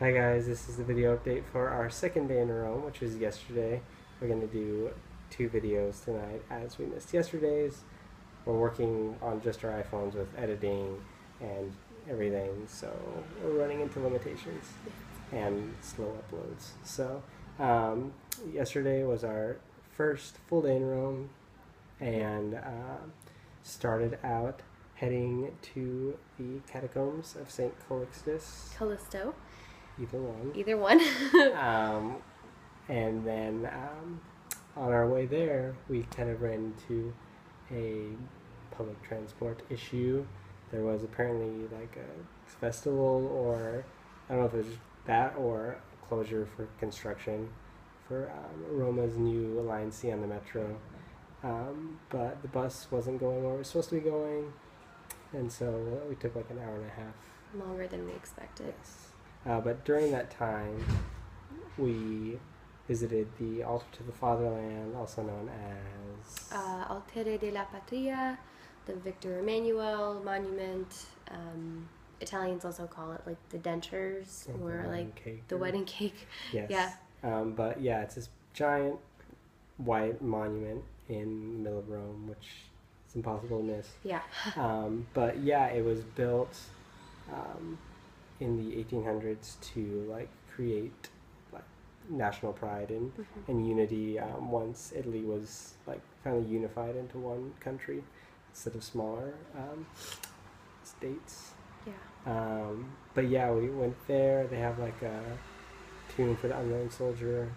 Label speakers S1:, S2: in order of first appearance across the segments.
S1: Hi guys, this is the video update for our second day in Rome, which was yesterday. We're going to do 2 videos tonight as we missed yesterday's. We're working on just our iPhones with editing and everything, so we're running into limitations and slow uploads. So yesterday was our first full day in Rome, and started out heading to the catacombs of St.
S2: Callisto.
S1: Either one.
S2: Either one.
S1: And then on our way there, we kind of ran into a public transport issue. There was apparently like a festival, or I don't know if it was that or closure for construction for Roma's new Line C on the metro. But the bus wasn't going where it was supposed to be going, and so we took like an hour and a half.
S2: Longer than we expected.
S1: Yes. But during that time, we visited the altar to the fatherland, also known as
S2: Altere della Patria, the Victor Emmanuel monument. Italians also call it like the dentures, or like the wedding cake.
S1: Yes.
S2: Yeah.
S1: But yeah, it's this giant white monument in the middle of Rome, which is impossible to miss.
S2: Yeah.
S1: But yeah, it was built in the 1800s to like create like national pride and unity once Italy was like finally unified into one country instead of smaller states.
S2: Yeah.
S1: But yeah, we went there. They have like a tune for the Unknown Soldier,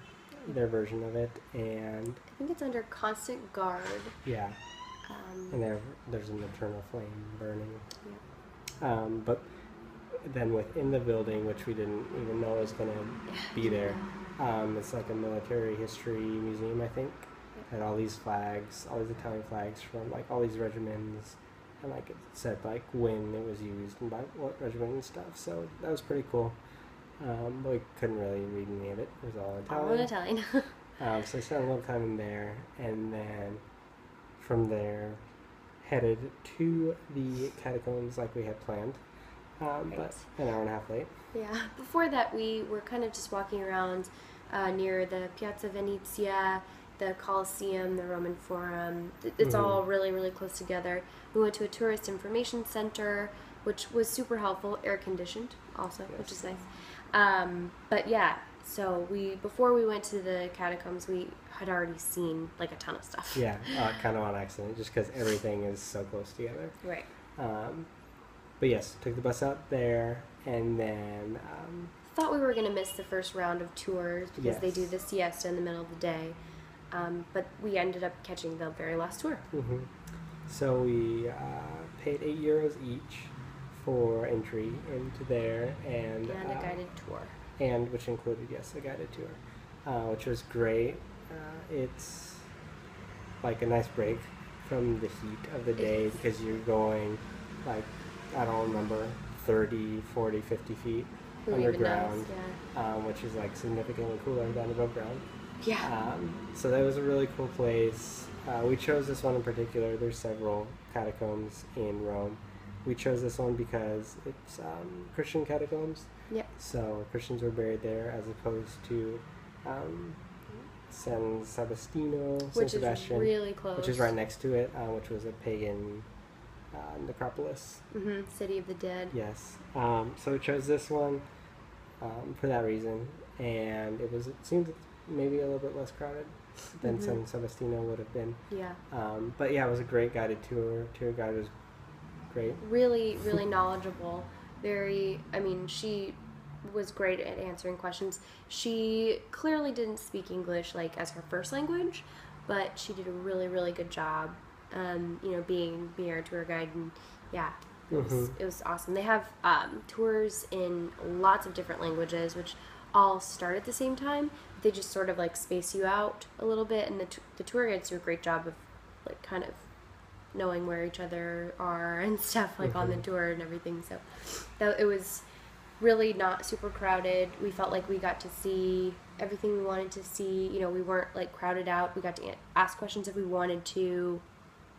S1: their version of it, and
S2: I think it's under constant guard.
S1: yeah. And there's an eternal flame burning.
S2: Yeah.
S1: But then within the building, which we didn't even know was going to be there, it's like a military history museum, I think. Had all these flags, all these Italian flags from like all these regiments, and like it said like when it was used and by what regiment and stuff. So that was pretty cool. But we couldn't really read any of it. It was all Italian.
S2: All in Italian.
S1: So I spent a little time in there, and then from there headed to the catacombs like we had planned. But an hour and a half late.
S2: Yeah. Before that, we were kind of just walking around near the Piazza Venezia, the Colosseum, the Roman Forum. It's all really, really close together. We went to a tourist information center, which was super helpful, air conditioned also, which is nice. But yeah, so before we went to the catacombs, we had already seen like a ton of stuff.
S1: Yeah, kind of on accident, just because everything is so close together.
S2: Right.
S1: But yes, took the bus out there, and then
S2: thought we were going to miss the first round of tours because they do the siesta in the middle of the day, but we ended up catching the very last tour.
S1: So we paid €8 each for entry into there, and
S2: a guided tour,
S1: and which included a guided tour, which was great. It's like a nice break from the heat of the day because you're going like, I don't remember, 30, 40, 50 feet underground, which is like significantly cooler than above ground.
S2: Yeah.
S1: So that was a really cool place. We chose this one in particular. There's several catacombs in Rome. We chose this one because it's Christian catacombs.
S2: Yep.
S1: So Christians were buried there as opposed to San Sebastiano, San Sebastian,
S2: really close,
S1: which is right next to it, which was a pagan necropolis.
S2: City of the Dead.
S1: Yes. So we chose this one for that reason, and it seemed maybe a little bit less crowded than San Sebastiano would have been.
S2: Yeah.
S1: But yeah, it was a great guided tour. Tour guide was great.
S2: Really, really knowledgeable. She was great at answering questions. She clearly didn't speak English like as her first language, but she did a really, really good job. Being our tour guide, and it was awesome. They have tours in lots of different languages, which all start at the same time. They just sort of like space you out a little bit, and the tour guides do a great job of like kind of knowing where each other are and stuff like on the tour and everything. So it was really not super crowded. We felt like we got to see everything we wanted to see. We weren't like crowded out. We got to ask questions if we wanted to.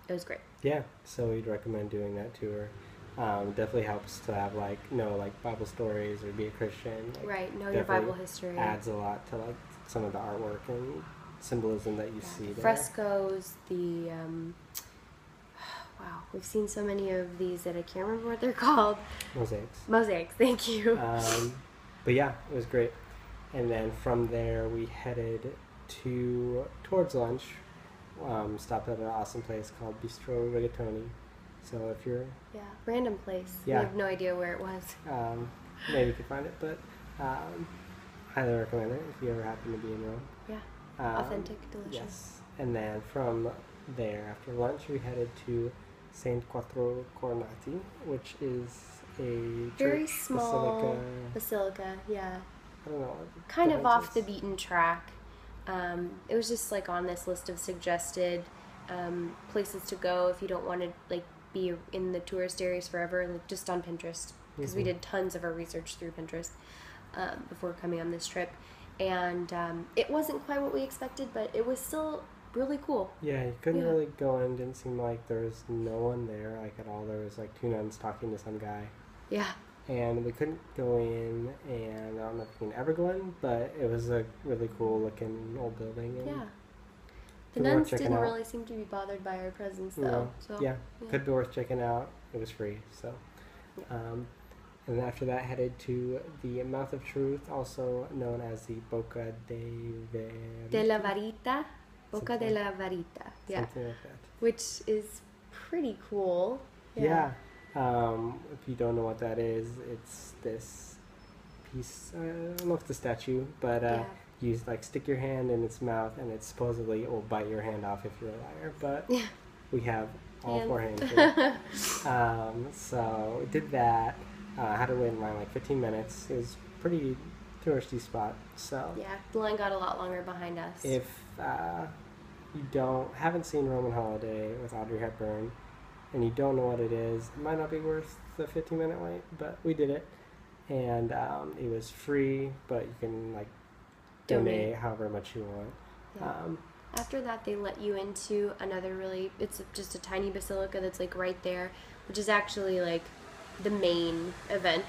S2: It was great.
S1: Yeah, so we'd recommend doing that tour. Definitely helps to have like know like Bible stories or be a Christian. Like,
S2: Right, know your
S1: definitely
S2: Bible history.
S1: adds a lot to like some of the artwork and symbolism that you see
S2: The
S1: there.
S2: frescoes, the wow, we've seen so many of these that I can't remember what they're called.
S1: Mosaics.
S2: Mosaics, thank you.
S1: But yeah, it was great. And then from there we headed towards lunch. Stopped at an awesome place called Bistro Rigatoni. So if you're
S2: Random place.
S1: Yeah.
S2: We have no idea where it was.
S1: maybe you could find it, but highly recommend it if you ever happen to be in Rome.
S2: Yeah, authentic, delicious.
S1: Yes. And then from there, after lunch, we headed to Saint Quattro Coronati, which is a
S2: Very
S1: church
S2: small basilica. Yeah.
S1: I don't know. What
S2: kind of off the
S1: is.
S2: beaten track. It was just like on this list of suggested places to go if you don't want to like be in the tourist areas forever, like just on Pinterest, because we did tons of our research through Pinterest before coming on this trip, and it wasn't quite what we expected, but it was still really cool.
S1: Yeah, you couldn't really go in. Didn't seem like there was no one there like at all. There was like two nuns talking to some guy.
S2: Yeah.
S1: And we couldn't go in, and I don't know if you can ever go in, but it was a really cool looking old building. And
S2: yeah. The nuns didn't really seem to be bothered by our presence, though.
S1: No.
S2: So,
S1: yeah, could be worth checking out. It was free, so. And then after that, headed to the Mouth of Truth, also known as the Boca
S2: de la Varita. Boca de la Varita. Yeah.
S1: Something like that.
S2: Which is pretty cool.
S1: Yeah. If you don't know what that is, it's this piece. I don't know if it's a statue, but you like stick your hand in its mouth, and it supposedly will bite your hand off if you're a liar. But we have all four hands. Here. So we did that. Had to wait in line like 15 minutes. It was a pretty touristy spot. So
S2: yeah, the line got a lot longer behind us.
S1: If you haven't seen Roman Holiday with Audrey Hepburn, and you don't know what it is, it might not be worth the 15-minute wait, but we did it. And it was free, but you can like donate however much you want.
S2: Yeah. After that, they let you into another it's just a tiny basilica that's like right there, which is actually like the main event.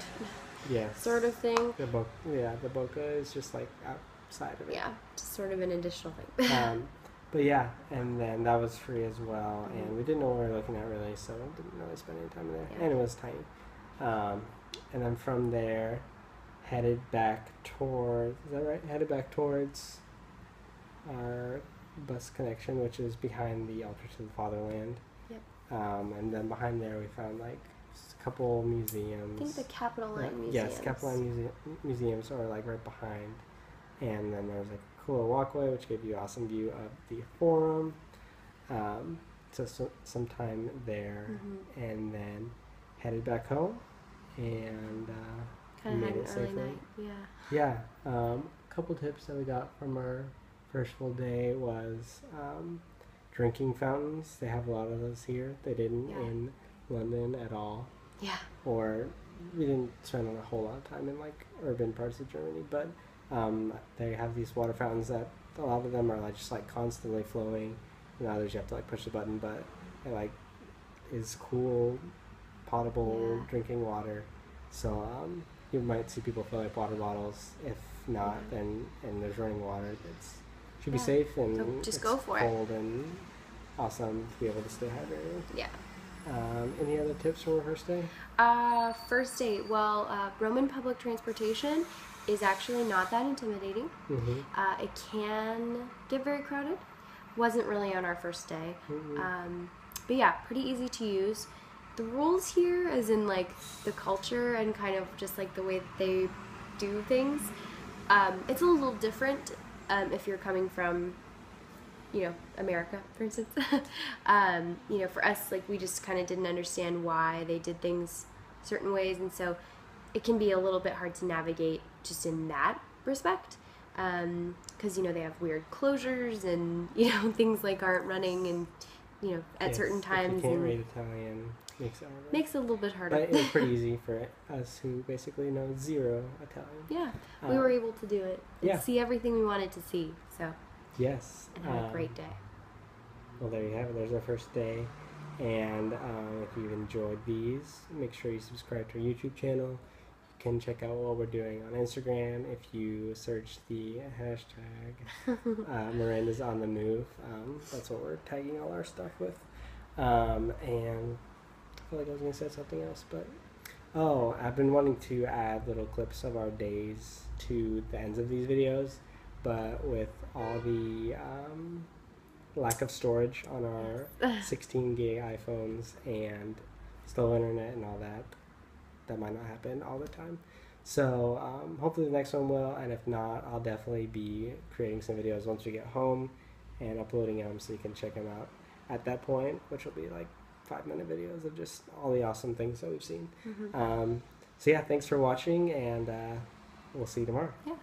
S1: Yes.
S2: Sort of thing.
S1: The Boca is just like outside of it.
S2: Yeah, just sort of an additional thing.
S1: But yeah, and then that was free as well, and we didn't know what we were looking at really, so didn't really spend any time there, and it was tiny. And then from there, headed back towards our bus connection, which is behind the Altar to the Fatherland.
S2: Yep.
S1: And then behind there we found like a couple museums.
S2: I think the Capitol Line museums.
S1: Yes, Capitol Line museums are like right behind. And then there was like a cooler walkway which gave you an awesome view of the Forum. So some time there, and then headed back home, and
S2: kind of
S1: made
S2: had
S1: it
S2: an early
S1: safely.
S2: night.
S1: Yeah. A couple tips that we got from our first full day was drinking fountains. They have a lot of those here. They didn't in London at all.
S2: Yeah.
S1: Or we didn't spend a whole lot of time in like urban parts of Germany, but they have these water fountains that a lot of them are like just like constantly flowing, and others you have to like push the button, but it like is cool, potable drinking water. So you might see people fill up water bottles. If not, then and there's running water. It should be safe, and
S2: so just go for
S1: cold and awesome to be able to stay hydrated.
S2: Yeah.
S1: Any other tips for our first day?
S2: First day. Well, Roman public transportation is actually not that intimidating. It can get very crowded. Wasn't really on our first day. But yeah, pretty easy to use. The rules here, as in like the culture and kind of just like the way that they do things, it's a little different if you're coming from, America, for instance. For us, like we just kind of didn't understand why they did things certain ways, and so it can be a little bit hard to navigate just in that respect, because they have weird closures and things like aren't running and at certain times.
S1: If you can't read Italian,
S2: makes it a little bit harder.
S1: But it was pretty easy for us who basically know zero Italian.
S2: Yeah, we were able to do it and see everything we wanted to see. So
S1: yes,
S2: and had a great day.
S1: Well, there you have it. There's our first day, And if you've enjoyed these, make sure you subscribe to our YouTube channel. You can check out what we're doing on Instagram if you search the hashtag Miranda's on the move. That's what we're tagging all our stuff with. And I feel like I was going to say something else, but I've been wanting to add little clips of our days to the ends of these videos, but with all the lack of storage on our 16 gig iPhones and slow internet and all that, that might not happen all the time. So hopefully the next one will, and if not, I'll definitely be creating some videos once we get home and uploading them so you can check them out at that point, which will be like 5-minute videos of just all the awesome things that we've seen. So yeah, thanks for watching, and we'll see you tomorrow.
S2: Yeah.